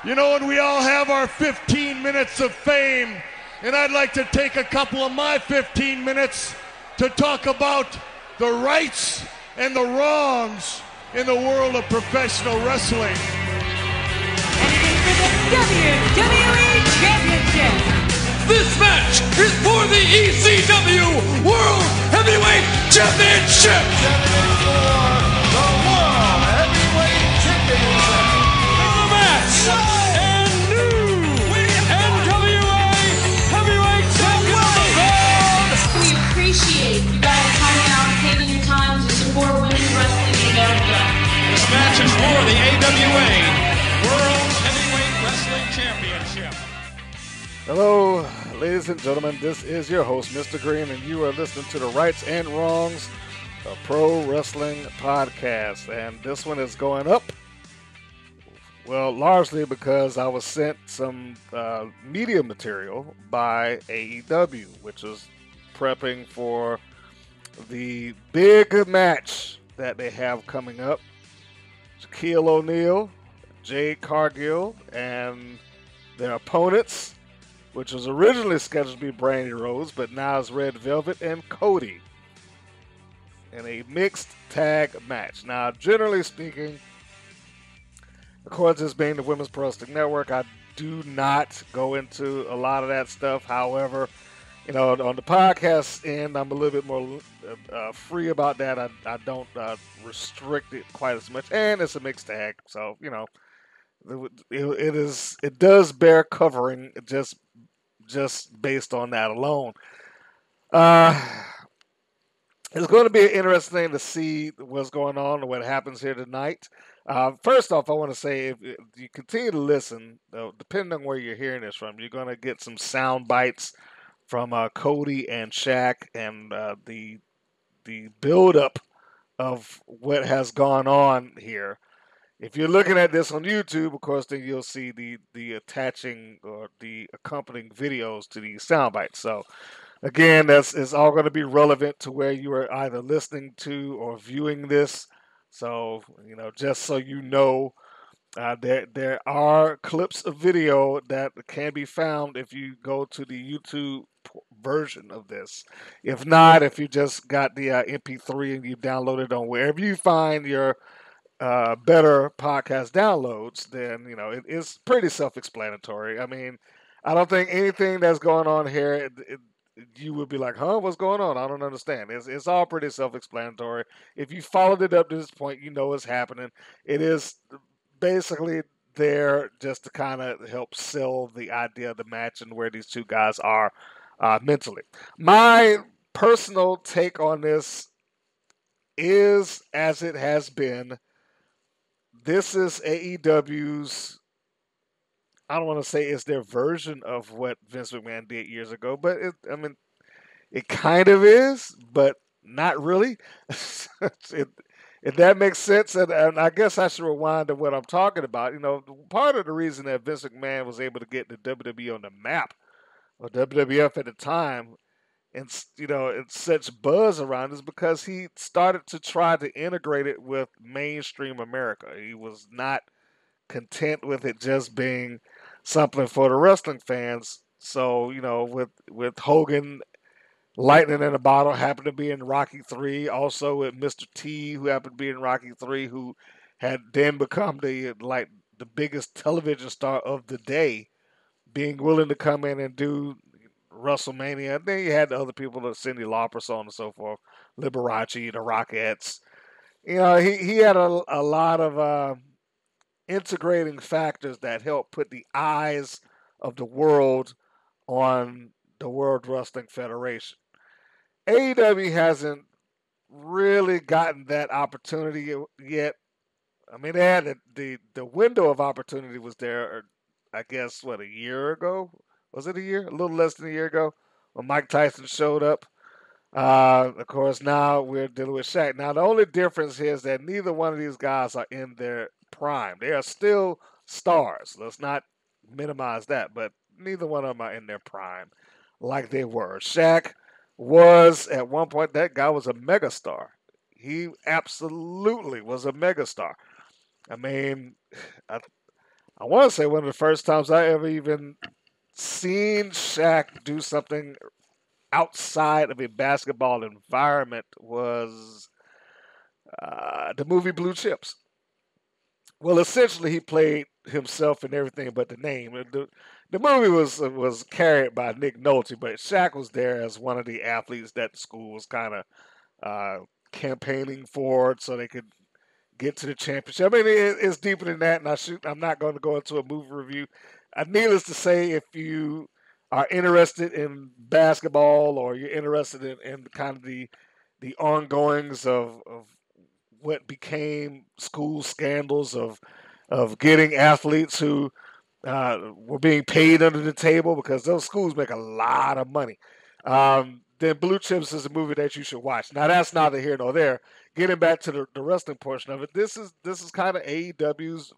You know, and we all have our 15 minutes of fame, and I'd like to take a couple of my 15 minutes to talk about the rights and the wrongs in the world of professional wrestling. And it is for the WWE Championship. This match is for the ECW World Heavyweight Championship. The World Heavyweight Championship. The match and new NWA Heavyweight Champion of the world. We appreciate you guys coming out and taking your time to support women's wrestling in America. This match is for the AWA World Heavyweight Wrestling Championship. Hello, ladies and gentlemen. This is your host, Mr. Green, and you are listening to the Rights and Wrongs of Pro Wrestling Podcast. And this one is going up, well, largely because I was sent some media material by AEW, which is prepping for the big match that they have coming up. Shaquille O'Neal, Jade Cargill, and their opponents, which was originally scheduled to be Brandy Rose, but now is Red Velvet and Cody in a mixed tag match. Now, generally speaking, of course, this being the Women's Pro Wrestling Network, I do not go into a lot of that stuff. However, you know, on the podcast end, I'm a little bit more free about that. I don't restrict it quite as much, and it's a mixed tag, so you know, it does bear covering just based on that alone. It's going to be interesting to see what's going on and what happens here tonight. First off, I want to say if you continue to listen, depending on where you're hearing this from, you're going to get some sound bites from Cody and Shaq and the build-up of what has gone on here. If you're looking at this on YouTube, of course, then you'll see the attaching or the accompanying videos to these sound bites. So, again, it's all going to be relevant to where you are either listening to or viewing this. So, you know, just so you know, there are clips of video that can be found if you go to the YouTube version of this. If not, if you just got the MP3 and you download it on wherever you find your better podcast downloads, then you know it's pretty self-explanatory. I mean, I don't think anything that's going on here you would be like, huh, what's going on? I don't understand. It's all pretty self-explanatory. If you followed it up to this point, you know what's happening. It is basically there just to kind of help sell the idea of the match and where these two guys are mentally. My personal take on this is, as it has been, this is AEW's, I don't want to say it's their version of what Vince McMahon did years ago, but it kind of is, but not really. If that makes sense, and I guess I should rewind to what I'm talking about. You know, part of the reason that Vince McMahon was able to get the WWE on the map, or WWF at the time, and you know, it's such buzz around is because he started to try to integrate it with mainstream America. He was not content with it just being something for the wrestling fans. So, you know, with Hogan, lightning in a bottle happened to be in Rocky III. Also with Mr. T, who happened to be in Rocky III, who had then become the biggest television star of the day, being willing to come in and do WrestleMania. Then you had the other people, like Cyndi Lauper, so on and so forth, Liberace, the Rockettes. You know, he had a lot of integrating factors that helped put the eyes of the world on the World Wrestling Federation. AEW hasn't really gotten that opportunity yet. I mean, they had the window of opportunity was there, I guess, a year ago? Was it a year? A little less than a year ago when Mike Tyson showed up. Of course, now we're dealing with Shaq. Now, the only difference here is that neither one of these guys are in their prime. They are still stars. Let's not minimize that, but neither one of them are in their prime like they were. Shaq was, at one point, that guy was a megastar. He absolutely was a megastar. I mean, I want to say one of the first times I ever even seen Shaq do something outside of a basketball environment was the movie Blue Chips. Well, essentially, he played himself in everything but the name. The movie was carried by Nick Nolte, but Shaq was there as one of the athletes that the school was kind of campaigning for, so they could get to the championship. I mean, it's deeper than that, and I'm not going to go into a movie review. Needless to say, if you are interested in basketball or you're interested in kind of the ongoings of what became school scandals of getting athletes who were being paid under the table because those schools make a lot of money. Then Blue Chips is a movie that you should watch. Now that's neither here nor there. Getting back to the wrestling portion of it, this is kind of AEW's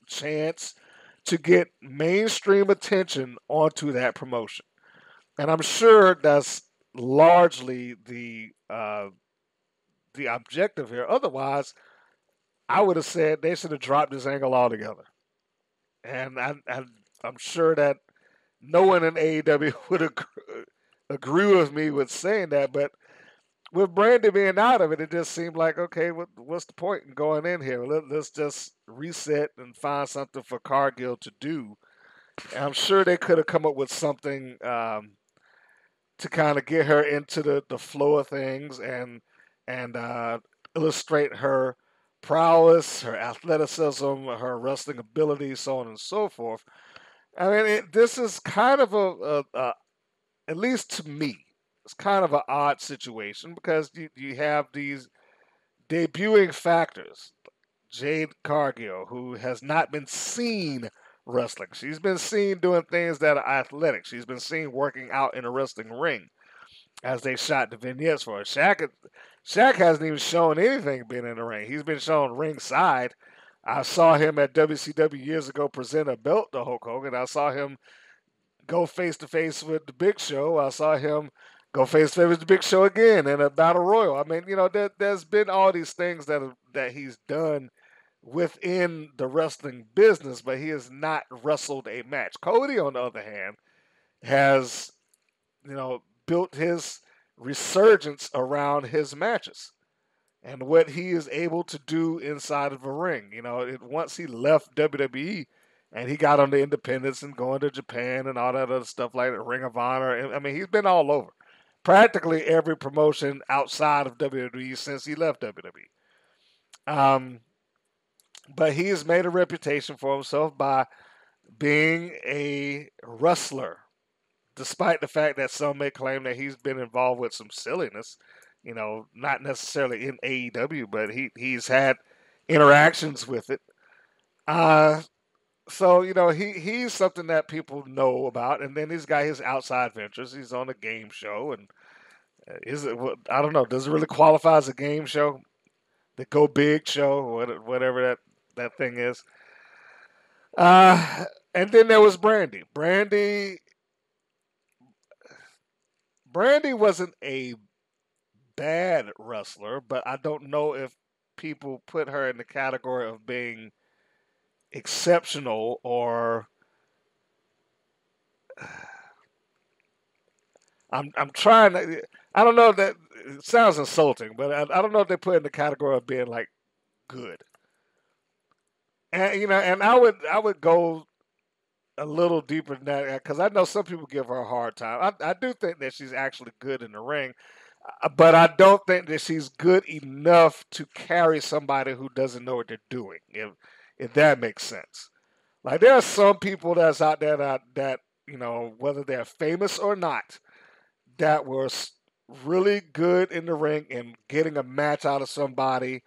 chance to get mainstream attention onto that promotion, and I'm sure that's largely the objective here. Otherwise, I would have said they should have dropped this angle altogether. And I'm sure that no one in AEW would agree with me with saying that. But with Brandy being out of it, it just seemed like, okay, what's the point in going in here? Let's just reset and find something for Cargill to do. And I'm sure they could have come up with something to kind of get her into the flow of things and illustrate her prowess, her athleticism, her wrestling ability, so on and so forth. I mean, this is kind of at least to me, it's kind of an odd situation because you have these debuting factors. Jade Cargill, who has not been seen wrestling. She's been seen doing things that are athletic. She's been seen working out in a wrestling ring as they shot the vignettes for her. Shaq hasn't even shown anything being in the ring. He's been shown ringside. I saw him at WCW years ago present a belt to Hulk Hogan. I saw him go face to face with the Big Show. I saw him go face to face with the Big Show again in a battle royal. I mean, there's been all these things that he's done within the wrestling business, but he has not wrestled a match. Cody, on the other hand, has built his resurgence around his matches and what he is able to do inside of a ring. Once he left WWE and he got on the independents and going to Japan and all that other stuff like that, Ring of Honor. I mean, he's been all over. Practically every promotion outside of WWE since he left WWE. But he has made a reputation for himself by being a wrestler, despite the fact that some may claim that he's been involved with some silliness, not necessarily in AEW, but he's had interactions with it. So he's something that people know about, and then he's got his outside ventures. He's on a game show, and I don't know. Does it really qualify as a game show? The Go Big show, whatever that thing is. And then there was Brandy. Brandy wasn't a bad wrestler, but I don't know if people put her in the category of being exceptional or I'm trying to. I don't know if that it sounds insulting, but I don't know if they put in the category of being like good. And and I would go a little deeper than that because I know some people give her a hard time. I do think that she's actually good in the ring, but I don't think that she's good enough to carry somebody who doesn't know what they're doing. If that makes sense. Like there are some people that's out there that whether they're famous or not, that were really good in the ring and getting a match out of somebody,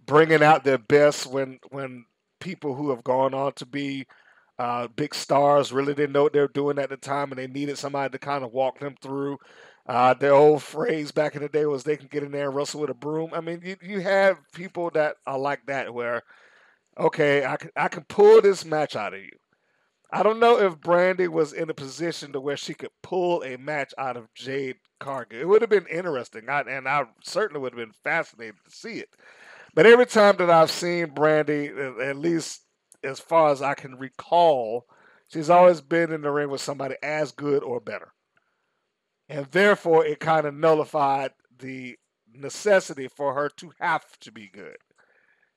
bringing out their best when people who have gone on to be big stars really didn't know what they were doing at the time and they needed somebody to kind of walk them through. Their old phrase back in the day was they can get in there and wrestle with a broom. I mean, you have people that are like that where, okay, I can pull this match out of you. I don't know if Brandy was in a position to where she could pull a match out of Jade Cargill. It would have been interesting, and I certainly would have been fascinated to see it. But every time that I've seen Brandy, at least as far as I can recall, she's always been in the ring with somebody as good or better. And therefore, it kind of nullified the necessity for her to have to be good.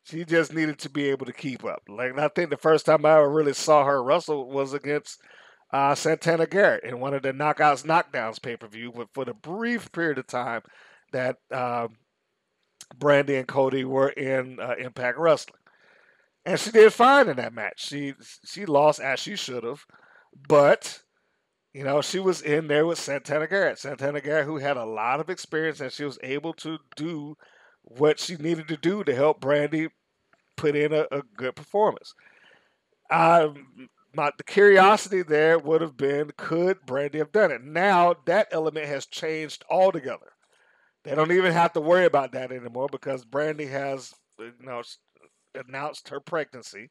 She just needed to be able to keep up. Like, I think the first time I ever really saw her wrestle was against Santana Garrett in one of the Knockouts Knockdowns pay-per-view for the brief period of time that Brandy and Cody were in Impact Wrestling. And she did fine in that match. She lost as she should have, but she was in there with Santana Garrett. Santana Garrett, who had a lot of experience, and she was able to do what she needed to do to help Brandy put in a good performance. The curiosity there would have been, could Brandy have done it? Now that element has changed altogether. They don't even have to worry about that anymore because Brandy has announced her pregnancy.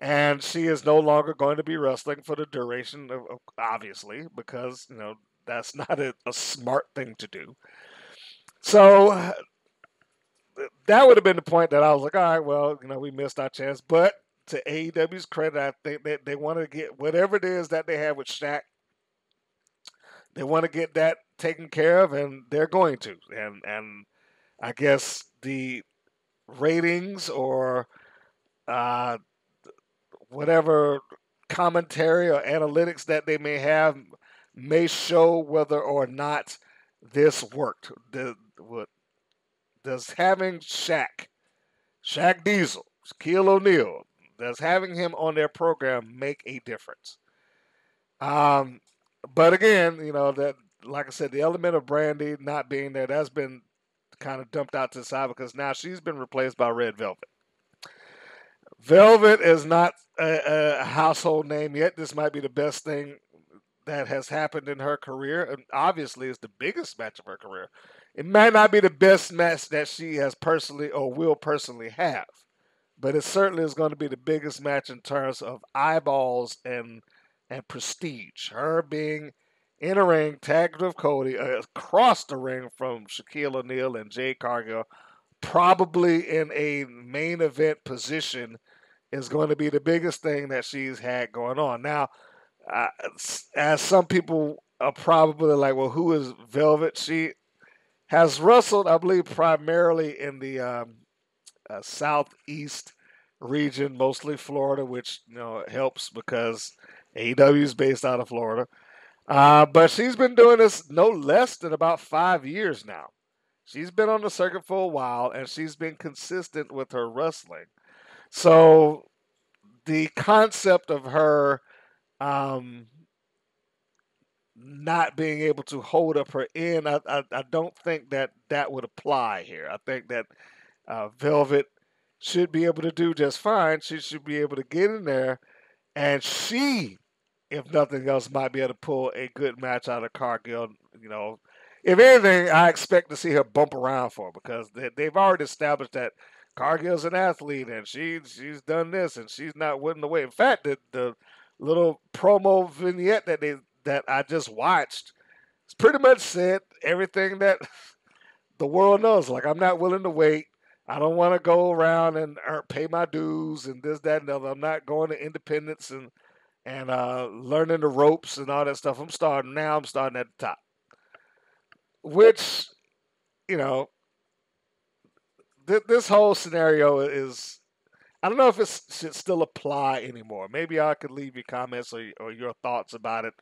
And she is no longer going to be wrestling for the duration of obviously, because, that's not a smart thing to do. So that would have been the point that I was like, all right, well, we missed our chance. But to AEW's credit, I think that they want to get whatever it is that they have with Shaq. They want to get that taken care of, and they're going to. And I guess the ratings or whatever commentary or analytics that they may have may show whether or not this worked. Does having Shaq Diesel, Shaquille O'Neal, does having him on their program make a difference? But again, that, like I said, the element of Brandy not being there, that's been kind of dumped out to the side because now she's been replaced by Red Velvet. Velvet is not a household name yet. This might be the best thing that has happened in her career, and obviously it's the biggest match of her career. It might not be the best match that she has personally or will personally have, but it certainly is going to be the biggest match in terms of eyeballs and prestige. Her being in a ring, tagged with Cody, across the ring from Shaquille O'Neal and Jade Cargill, probably in a main event position, is going to be the biggest thing that she's had going on. Now, as some people are probably like, well, who is Velvet? She has wrestled, I believe, primarily in the southeast region, mostly Florida, which helps because AEW is based out of Florida. But she's been doing this no less than about 5 years now. She's been on the circuit for a while, and she's been consistent with her wrestling. So the concept of her not being able to hold up her end, I don't think that would apply here. I think that Velvet should be able to do just fine. She should be able to get in there, and she, if nothing else, might be able to pull a good match out of Cargill. If anything, I expect to see her bump around for her because they've already established that Cargill's an athlete and she's done this and she's not willing to wait. In fact, the little promo vignette that I just watched, it's pretty much said everything that the world knows. Like, I'm not willing to wait. I don't want to go around and pay my dues and this, that, and the other. I'm not going to independence and learning the ropes and all that stuff. I'm starting at the top. Which, this whole scenario is, I don't know if it should still apply anymore. Maybe I could leave your comments or your thoughts about it.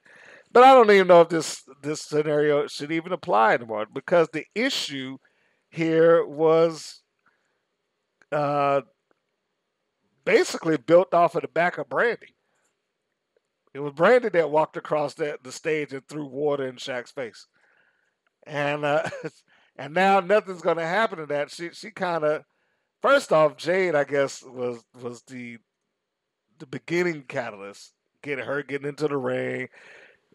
But I don't even know if this scenario should even apply anymore because the issue here was basically built off of the back of Brandy. It was Brandy that walked across the stage and threw water in Shaq's face. And and now nothing's going to happen to that. She kind of, first off, Jade, I guess, was the beginning catalyst, getting into the ring,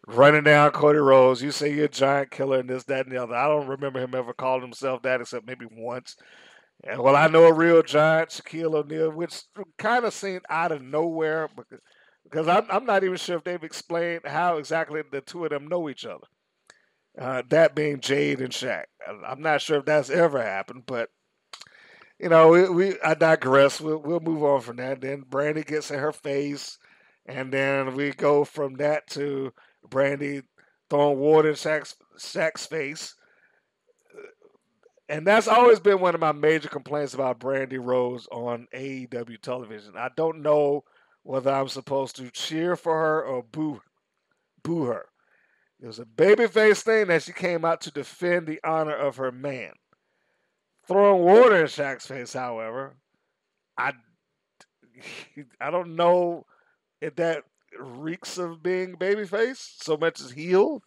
running down Cody Rhodes. You say you're a giant killer and this, that, and the other. I don't remember him ever calling himself that except maybe once. And well, I know a real giant, Shaquille O'Neal, which kind of seemed out of nowhere because I'm not even sure if they've explained how exactly the two of them know each other. That being Jade and Shaq. I'm not sure if that's ever happened, but I digress. We'll move on from that. Then Brandy gets in her face, and then we go from that to Brandy throwing water in Shaq's face. And that's always been one of my major complaints about Brandy Rose on AEW television. I don't know whether I'm supposed to cheer for her or boo her. It was a babyface thing that she came out to defend the honor of her man. Throwing water in Shaq's face, however, I I don't know if that reeks of being babyface so much as heel.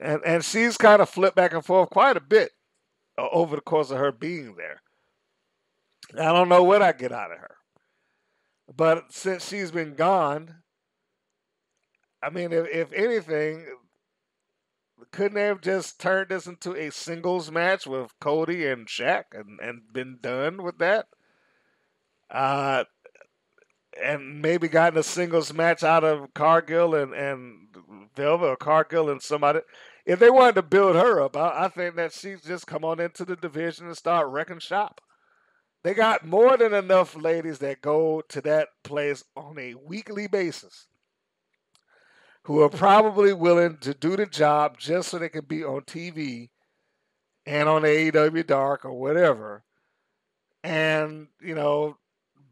And she's kind of flipped back and forth quite a bit over the course of her being there. I don't know what I get out of her. But since she's been gone, I mean, if anything, couldn't they have just turned this into a singles match with Cody and Shaq and been done with that? And maybe gotten a singles match out of Cargill and Velvet, or Cargill and somebody. If they wanted to build her up, I think that she's just come on into the division and start wrecking shop. They got more than enough ladies that go to that place on a weekly basis who are probably willing to do the job just so they can be on TV and on AEW Dark or whatever. And,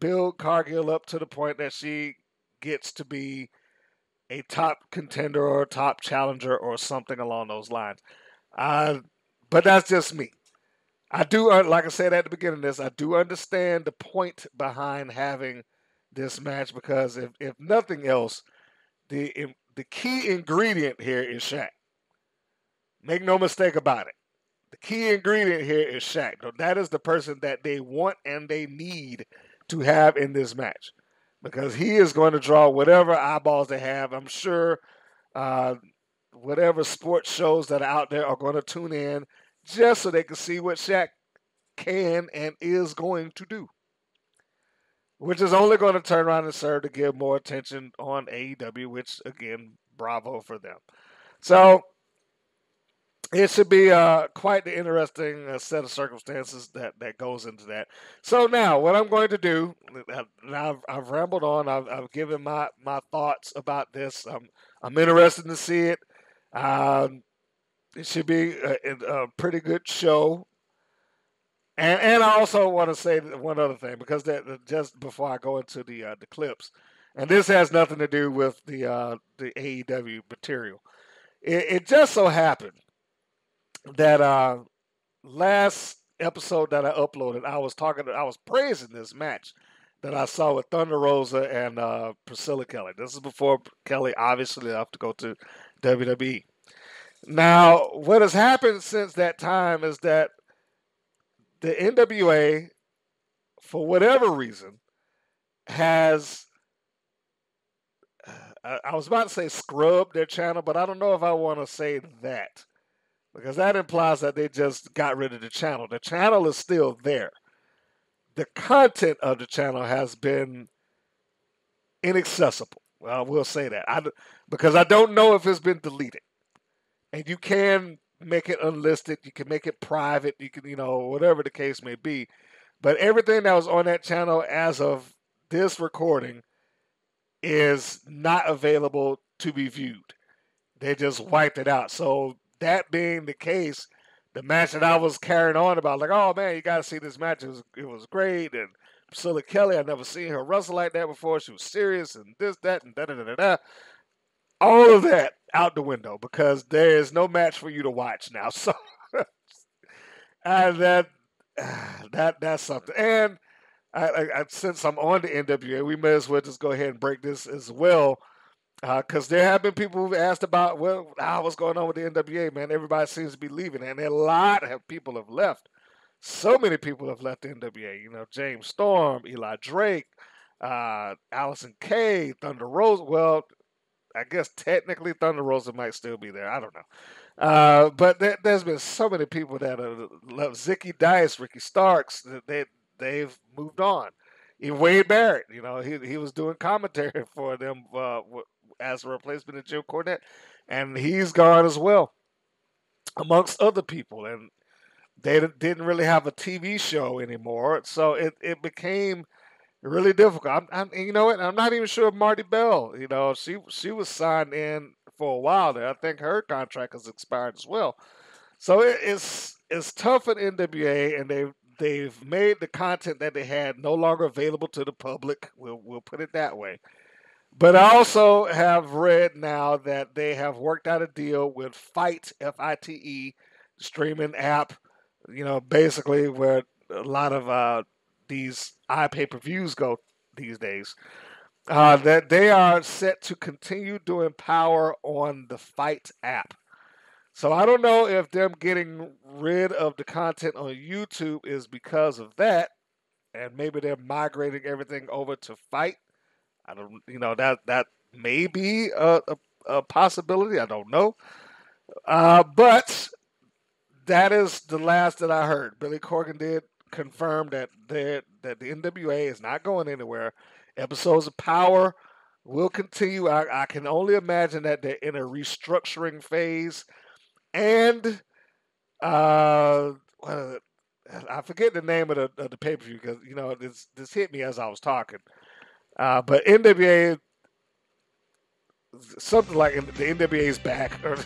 build Cargill up to the point that she gets to be a top contender or a top challenger or something along those lines. But that's just me. I do, like I said at the beginning of this, I do understand the point behind having this match because if nothing else, the key ingredient here is Shaq. Make no mistake about it. The key ingredient here is Shaq. That is the person that they want and they need to have in this match because he is going to draw whatever eyeballs they have. I'm sure whatever sports shows that are out there are going to tune in just so they can see what Shaq can and is going to do, which is only going to turn around and serve to give more attention on AEW, which, again, bravo for them. So it should be quite the interesting set of circumstances that goes into that. So now, what I'm going to do, now I've rambled on. I've given my thoughts about this. I'm interested to see it. It should be a pretty good show. And I also want to say one other thing because just before I go into the clips, and this has nothing to do with the AEW material. It just so happened that last episode that I uploaded, I was praising this match that I saw with Thunder Rosa and Priscilla Kelly. This is before Kelly obviously left to go to WWE. Now, what has happened since that time is that the NWA, for whatever reason, has, I was about to say scrubbed their channel, but I don't know if I want to say that. Because that implies that they just got rid of the channel. The channel is still there. The content of the channel has been inaccessible. Well, we'll say that. Because I don't know if it's been deleted. And you can make it unlisted. You can make it private. You can, whatever the case may be. But everything that was on that channel as of this recording is not available to be viewed. They just wiped it out. So that being the case, the match that I was carrying on about, like, oh man, you got to see this match. It was great. And Priscilla Kelly, I've never seen her wrestle like that before. She was serious and this, that, and da-da-da-da-da. All of that out the window because there is no match for you to watch now. So and that's something. And I since I'm on the NWA, we may as well just go ahead and break this as well. Because there have been people who've asked about, what's going on with the NWA, man? Everybody seems to be leaving, and a lot of people have left. So many people have left the NWA. James Storm, Eli Drake, Allison Kay, Thunder Rosa. Well, I guess technically Thunder Rosa might still be there. I don't know. But there's been so many people that have left. Zicky Dice, Ricky Starks, they've moved on. Even Wade Barrett, he was doing commentary for them as a replacement of Jim Cornette, and he's gone as well, amongst other people. And They didn't really have a TV show anymore, so it became really difficult. You know what? I'm not even sure if Marty Bell. You know, she was signed in for a while there. I think her contract has expired as well. So it's tough at NWA, and they've made the content that they had no longer available to the public. We'll put it that way. But I also have read now that they have worked out a deal with Fight, Fite, streaming app, you know, basically where a lot of these iPay-per-views go these days, that they are set to continue doing Power on the Fight app. So I don't know if them getting rid of the content on YouTube is because of that, and maybe they're migrating everything over to Fight. I don't, you know, that may be a possibility. I don't know, but that is the last that I heard. Billy Corgan did confirm that the NWA is not going anywhere. Episodes of Power will continue. I can only imagine that they're in a restructuring phase, and I forget the name of the pay per view because you know this hit me as I was talking. But NWA, something like the NWA's back, or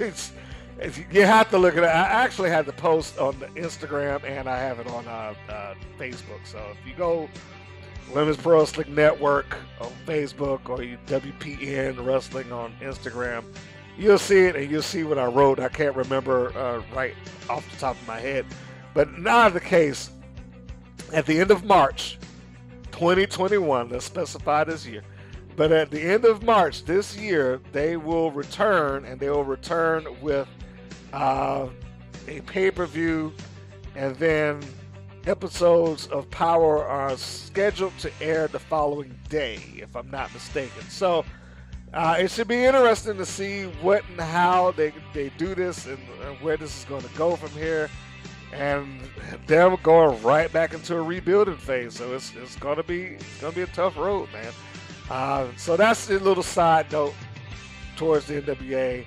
you have to look at it. I actually had the post on the Instagram and I have it on Facebook. So if you go Women's Pro Wrestling Network on Facebook or you WPN Wrestling on Instagram, you'll see it and you'll see what I wrote. I can't remember right off the top of my head, but not the case. At the end of March 2021, let's specify this year. But at the end of March this year, they will return, and they will return with a pay-per-view, and then episodes of Power are scheduled to air the following day, if I'm not mistaken. So it should be interesting to see what and how they do this and where this is going to go from here. And they're going right back into a rebuilding phase, so it's gonna be a tough road, man. So that's a little side note towards the NWA.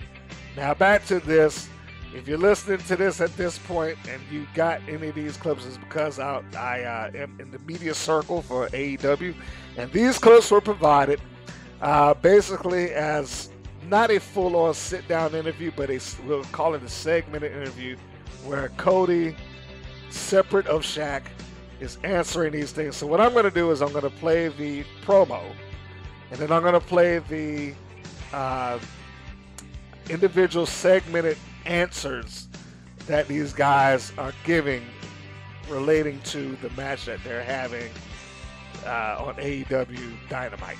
Now back to this. If you're listening to this at this point and you got any of these clips, it's because I am in the media circle for AEW, and these clips were provided basically as not a full-on sit-down interview, but we'll call it a segmented interview, where Cody, separate of Shaq, is answering these things. So what I'm going to do is I'm going to play the promo, and then I'm going to play the individual segmented answers that these guys are giving relating to the match that they're having on AEW Dynamite.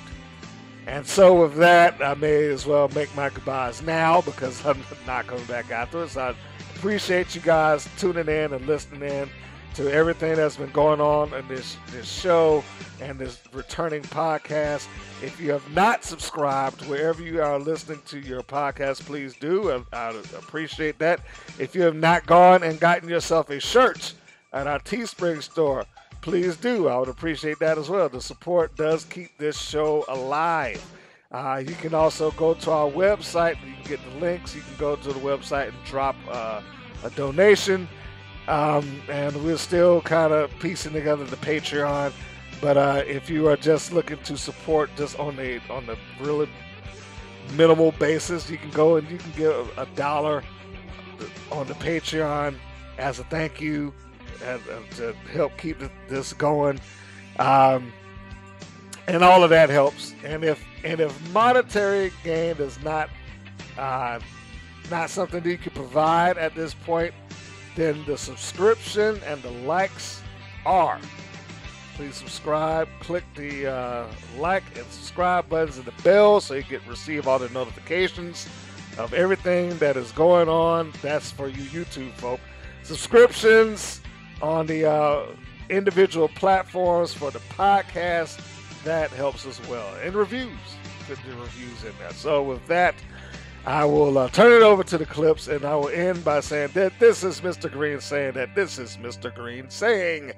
And so with that, I may as well make my goodbyes now because I'm not coming back afterwards. I appreciate you guys tuning in and listening in to everything that's been going on in this show and this returning podcast. If you have not subscribed wherever you are listening to your podcast, please do. I appreciate that. If you have not gone and gotten yourself a shirt at our Teespring store, please do. I would appreciate that as well. The support does keep this show alive. You can also go to our website. You can get the links. You can go to the website and drop a donation. And we're still kind of piecing together the Patreon. But if you are just looking to support just on the really minimal basis, you can go and you can give $1 on the Patreon as a thank you and to help keep this going. And all of that helps. And if monetary gain is not something that you can provide at this point, then the subscription and the likes are. Please subscribe, click the like and subscribe buttons and the bell so you can receive all the notifications of everything that is going on. That's for you YouTube folk. Subscriptions on the individual platforms for the podcast, that helps as well. And reviews, put the reviews in there. So with that, I will turn it over to the clips, and I will end by saying that this is Mr. Green saying that this is Mr. Green saying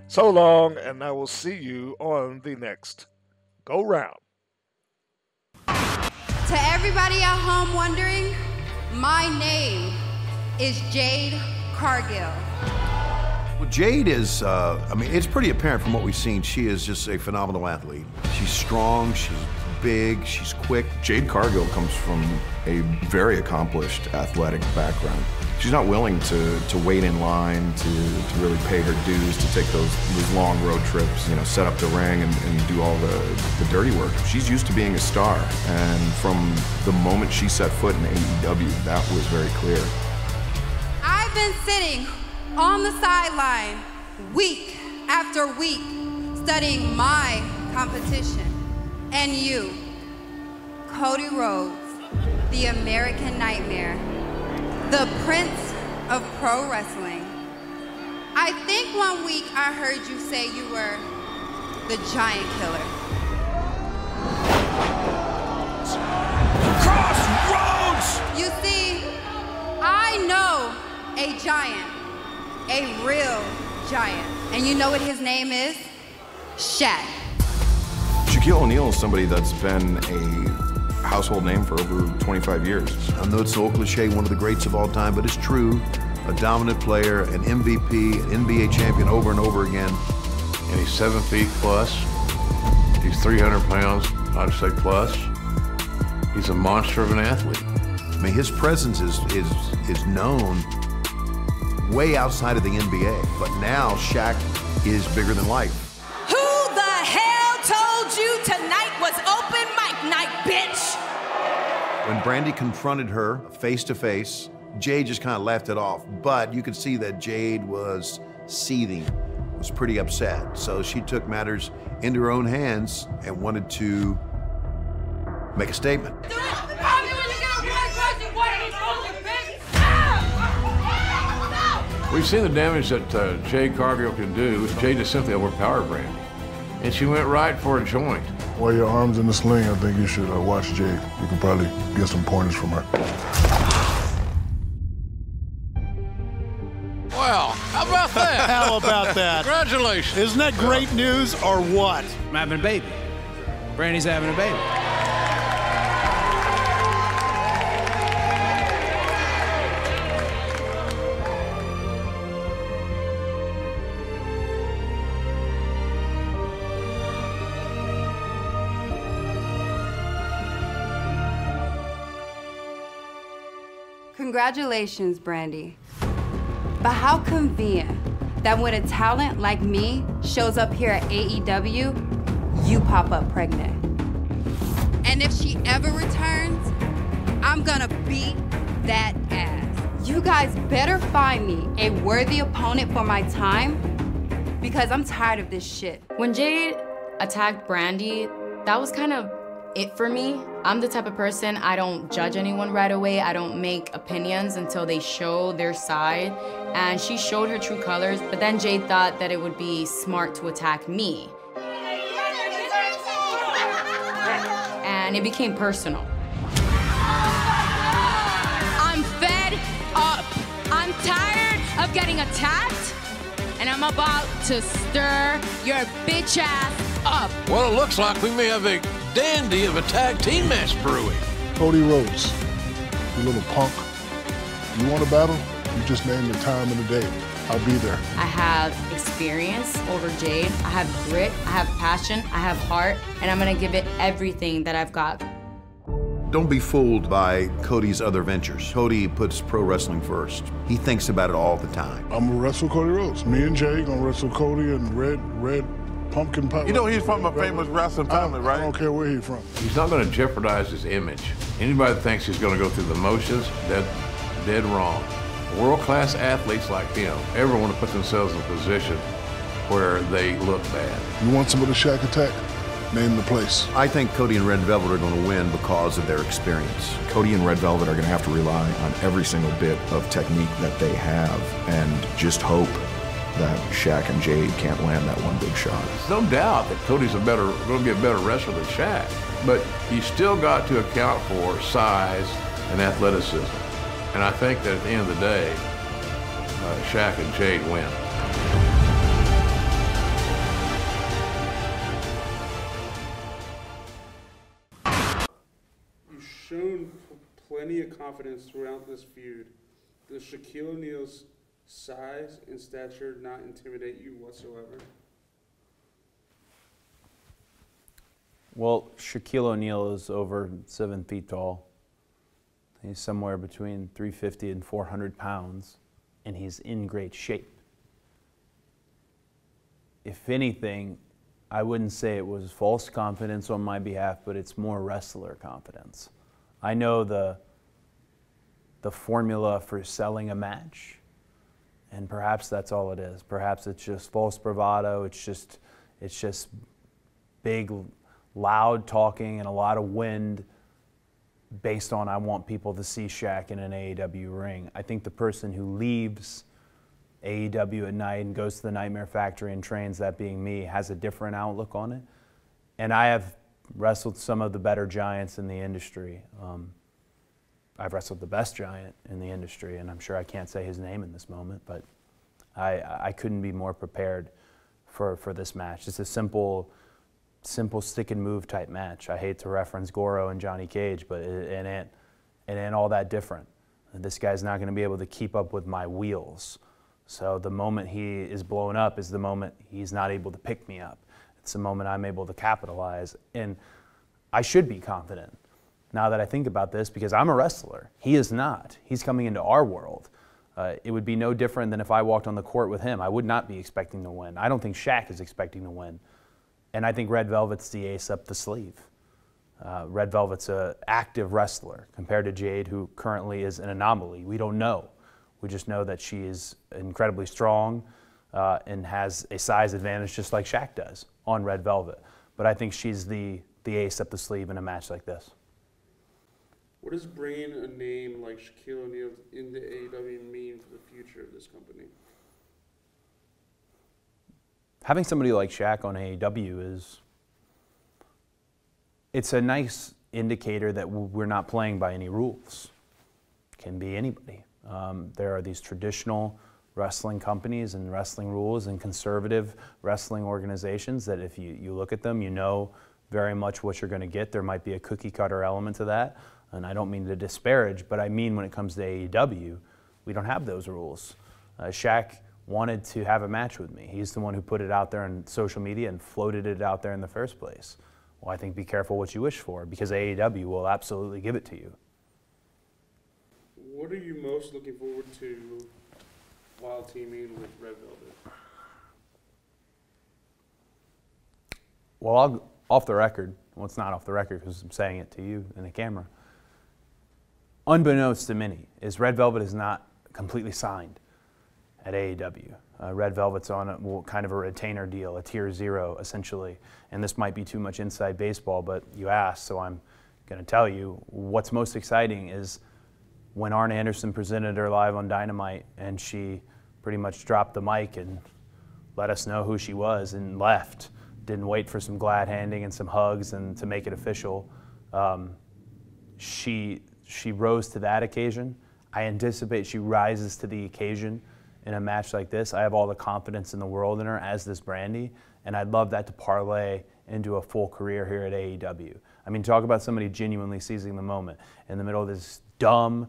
so long, and I will see you on the next go round. To everybody at home wondering, my name is Jade Cargill. Well, Jade is, I mean, it's pretty apparent from what we've seen. She is just a phenomenal athlete. She's strong, she's big, she's quick. Jade Cargill comes from a very accomplished athletic background. She's not willing to wait in line, to really pay her dues, to take those long road trips, you know, set up the ring and do all the dirty work. She's used to being a star, and from the moment she set foot in AEW, that was very clear. I've been sitting on the sideline week after week studying my competition. And you, Cody Rhodes, the American Nightmare, the Prince of Pro Wrestling. I think one week I heard you say you were the Giant Killer. Crossroads! You see, I know a giant, a real giant. And you know what his name is? Shaq. Shaquille O'Neal is somebody that's been a household name for over 25 years. I know it's an old cliche, one of the greats of all time, but it's true. A dominant player, an MVP, an NBA champion over and over again. And he's 7 feet plus. He's 300 pounds, I'd say plus. He's a monster of an athlete. I mean, his presence is known way outside of the NBA, but now Shaq is bigger than life. Who the hell told you tonight was open mic night, bitch? When Brandy confronted her face to face, Jade just kind of laughed it off, but you could see that Jade was seething, was pretty upset. So she took matters into her own hands and wanted to make a statement. We've seen the damage that Jade Cargill can do. Jade just simply overpowered Brandy. And she went right for a joint. While your arm's in the sling, I think you should watch Jade. You can probably get some pointers from her. Well, how about that? How about that? Congratulations. Isn't that great news or what? I'm having a baby. Brandy's having a baby. Congratulations, Brandy. But how convenient that when a talent like me shows up here at AEW, you pop up pregnant. And if she ever returns, I'm gonna beat that ass. You guys better find me a worthy opponent for my time, because I'm tired of this shit. When Jade attacked Brandy, that was kind of it for me. I'm the type of person, I don't judge anyone right away. I don't make opinions until they show their side. And she showed her true colors, but then Jade thought that it would be smart to attack me. And it became personal. I'm fed up. I'm tired of getting attacked, and I'm about to stir your bitch ass up. Well, it looks like we may have a dandy of a tag team match brewing. Cody Rhodes, you little punk. You want a battle? You just name the time and the day. I'll be there. I have experience over Jade. I have grit, I have passion, I have heart, and I'm gonna give it everything that I've got. Don't be fooled by Cody's other ventures. Cody puts pro wrestling first. He thinks about it all the time. I'm gonna wrestle Cody Rhodes. Me and Jay gonna wrestle Cody and Red Pumpkin Pie. You know he's from a famous wrestling family, right? I don't care where he's from. He's not going to jeopardize his image. Anybody that thinks he's going to go through the motions, that's dead wrong. World-class athletes like him ever want to put themselves in a position where they look bad. You want some of the Shaq attack? Name the place. I think Cody and Red Velvet are going to win because of their experience. Cody and Red Velvet are going to have to rely on every single bit of technique that they have and just hope that Shaq and Jade can't land that one big shot. There's no doubt that Cody's going to be a better wrestler than Shaq, but you still got to account for size and athleticism. And I think that at the end of the day, Shaq and Jade win. You've shown plenty of confidence throughout this feud. The Shaquille O'Neal's size and stature not intimidate you whatsoever? Well, Shaquille O'Neal is over 7 feet tall. He's somewhere between 350 and 400 pounds, and he's in great shape. If anything, I wouldn't say it was false confidence on my behalf, but it's more wrestler confidence. I know the formula for selling a match, and perhaps that's all it is. Perhaps it's just false bravado. It's just big, loud talking and a lot of wind based on I want people to see Shaq in an AEW ring. I think the person who leaves AEW at night and goes to the Nightmare Factory and trains, that being me, has a different outlook on it. And I have wrestled some of the better giants in the industry. I've wrestled the best giant in the industry, and I'm sure I can't say his name in this moment, but I couldn't be more prepared for this match. It's a simple stick and move type match. I hate to reference Goro and Johnny Cage, but it ain't all that different. This guy's not going to be able to keep up with my wheels. So the moment he is blown up is the moment he's not able to pick me up. It's the moment I'm able to capitalize. And I should be confident now that I think about this, because I'm a wrestler. He is not. He's coming into our world. It would be no different than if I walked on the court with him. I would not be expecting to win. I don't think Shaq is expecting to win. And I think Red Velvet's the ace up the sleeve. Red Velvet's an active wrestler compared to Jade, who currently is an anomaly. We don't know. We just know that she is incredibly strong and has a size advantage just like Shaq does on Red Velvet. But I think she's the ace up the sleeve in a match like this. What does bringing a name like Shaquille O'Neal into AEW mean for the future of this company? Having somebody like Shaq on AEW it's a nice indicator that we're not playing by any rules. It can be anybody. There are these traditional wrestling companies and wrestling rules and conservative wrestling organizations that if you look at them, you know very much what you're going to get. There might be a cookie cutter element to that. And I don't mean to disparage, but I mean when it comes to AEW, we don't have those rules. Shaq wanted to have a match with me. He's the one who put it out there on social media and floated it out there in the first place. Well, I think be careful what you wish for, because AEW will absolutely give it to you. What are you most looking forward to while teaming with Red Velvet? Well, off the record, well, it's not off the record because I'm saying it to you in the camera. Unbeknownst to many, is Red Velvet is not completely signed at AEW. Red Velvet's on kind of a retainer deal, a tier 0 essentially. And this might be too much inside baseball, but you asked, so I'm going to tell you. What's most exciting is when Arn Anderson presented her live on Dynamite and she pretty much dropped the mic and let us know who she was and left. Didn't wait for some glad handing and some hugs and to make it official. She rose to that occasion. I anticipate she rises to the occasion in a match like this. I have all the confidence in the world in her, as this Brandy, and I'd love that to parlay into a full career here at AEW. I mean, talk about somebody genuinely seizing the moment in the middle of this dumb,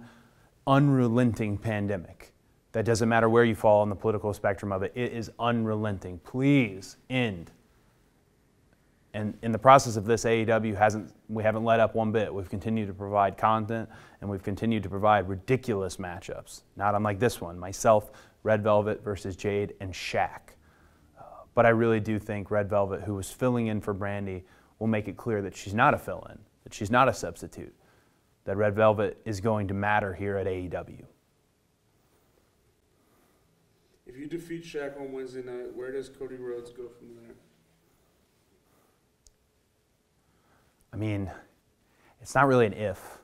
unrelenting pandemic. That doesn't matter where you fall on the political spectrum of it. It is unrelenting. Please end. And in the process of this, AEW we haven't let up one bit. We've continued to provide content, and we've continued to provide ridiculous matchups. Not unlike this one, myself, Red Velvet versus Jade and Shaq. But I really do think Red Velvet, who was filling in for Brandy, will make it clear that she's not a fill-in, that she's not a substitute, that Red Velvet is going to matter here at AEW. If you defeat Shaq on Wednesday night, where does Cody Rhodes go from there? I mean, it's not really an if.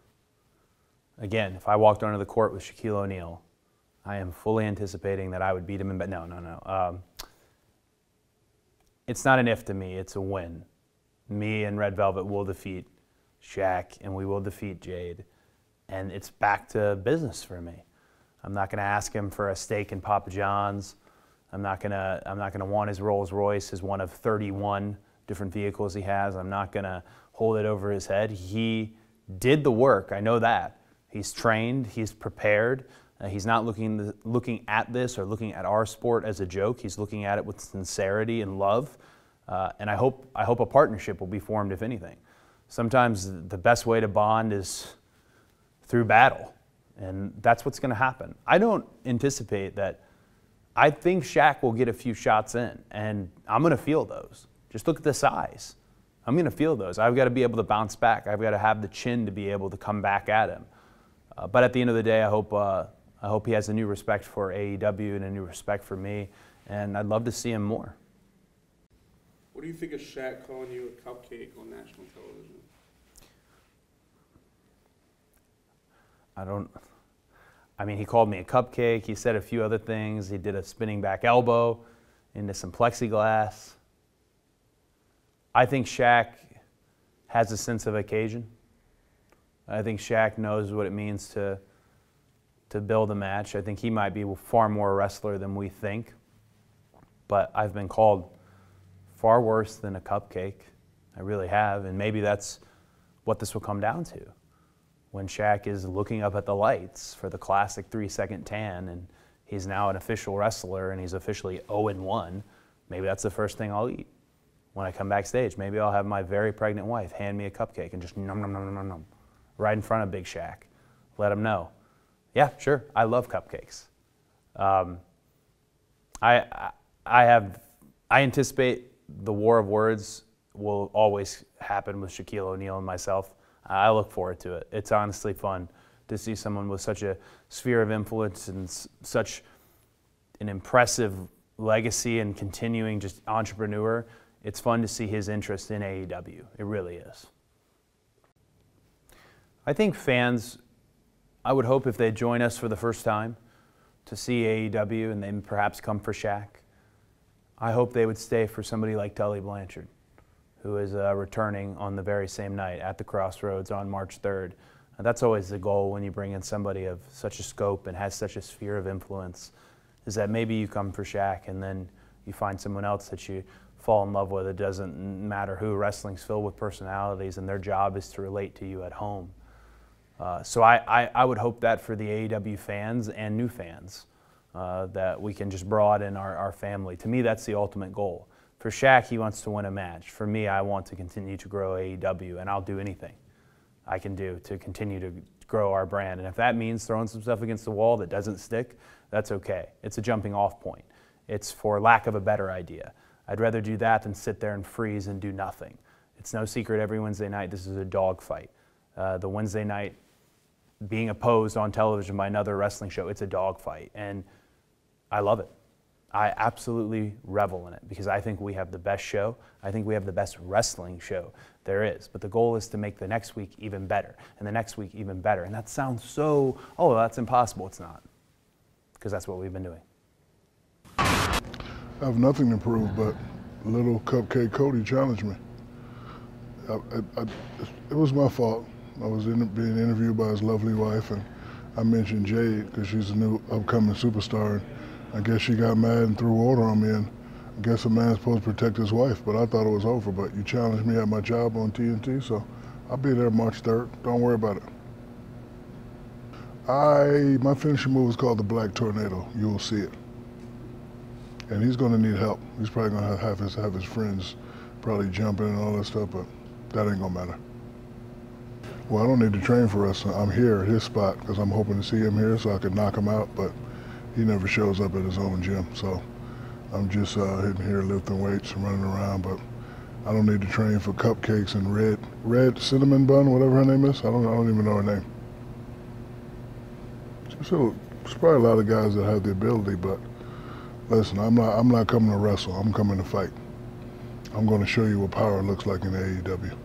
Again, if I walked onto the court with Shaquille O'Neal, I am fully anticipating that I would beat him in bed. No. It's not an if to me, it's a win. Me and Red Velvet will defeat Shaq, and we will defeat Jade. And it's back to business for me. I'm not going to ask him for a steak and Papa John's. I'm not going to want his Rolls Royce as one of 31 different vehicles he has. I'm not going to hold it over his head. He did the work, I know that. He's trained, he's prepared, He's not looking at this or looking at our sport as a joke. He's looking at it with sincerity and love. And I hope a partnership will be formed, if anything. Sometimes the best way to bond is through battle, and that's what's going to happen. I don't anticipate that. I think Shaq will get a few shots in, and I'm going to feel those. Just look at the size. I'm going to feel those. I've got to be able to bounce back. I've got to have the chin to be able to come back at him. But at the end of the day, I hope he has a new respect for AEW and a new respect for me, and I'd love to see him more. What do you think of Shaq calling you a cupcake on national television? I mean, he called me a cupcake. He said a few other things. He did a spinning back elbow into some plexiglass. I think Shaq has a sense of occasion. I think Shaq knows what it means to build a match. I think he might be far more a wrestler than we think. But I've been called far worse than a cupcake. I really have. And maybe that's what this will come down to. When Shaq is looking up at the lights for the classic 3-second tan, and he's now an official wrestler and he's officially 0-1, maybe that's the first thing I'll eat. When I come backstage, maybe I'll have my very pregnant wife hand me a cupcake and just nom nom nom nom nom right in front of Big Shaq. Let him know. Yeah, sure, I love cupcakes. I anticipate the war of words will always happen with Shaquille O'Neal and myself. I look forward to it. It's honestly fun to see someone with such a sphere of influence and such an impressive legacy and continuing just entrepreneur. It's fun to see his interest in AEW. It really is. I think fans, I would hope if they join us for the first time to see AEW and they perhaps come for Shaq, I hope they would stay for somebody like Tully Blanchard, who is returning on the very same night at the Crossroads on March 3rd. And that's always the goal when you bring in somebody of such a scope and has such a sphere of influence, is that maybe you come for Shaq and then you find someone else that you fall in love with. It doesn't matter who. Wrestling's filled with personalities and their job is to relate to you at home. So I would hope that for the AEW fans and new fans, that we can just broaden our family. To me, that's the ultimate goal. For Shaq, he wants to win a match. For me, I want to continue to grow AEW, and I'll do anything I can do to continue to grow our brand. And if that means throwing some stuff against the wall that doesn't stick, that's okay. It's a jumping off point. It's for lack of a better idea. I'd rather do that than sit there and freeze and do nothing. It's no secret every Wednesday night this is a dogfight. The Wednesday night being opposed on television by another wrestling show, it's a dogfight. And I love it. I absolutely revel in it because I think we have the best show. I think we have the best wrestling show there is. But the goal is to make the next week even better and the next week even better. And that sounds so, oh, that's impossible. It's not, because that's what we've been doing. I have nothing to prove, but little Cupcake Cody challenged me. It was my fault. I was being interviewed by his lovely wife, and I mentioned Jade because she's a new upcoming superstar. And I guess she got mad and threw order on me, and I guess a man's supposed to protect his wife, but I thought it was over. But you challenged me at my job on TNT, so I'll be there March 3rd. Don't worry about it. My finishing move is called the Black Tornado. You'll see it. And he's going to need help. He's probably going to have his friends probably jump in and all that stuff, but that ain't going to matter. Well, I don't need to train for wrestling. I'm here at his spot because I'm hoping to see him here so I can knock him out, but he never shows up at his own gym. So I'm just hitting here lifting weights and running around, but I don't need to train for cupcakes and red cinnamon bun, whatever her name is. I don't even know her name. There's probably a lot of guys that have the ability, but listen, I'm not coming to wrestle. I'm coming to fight. I'm going to show you what power looks like in AEW.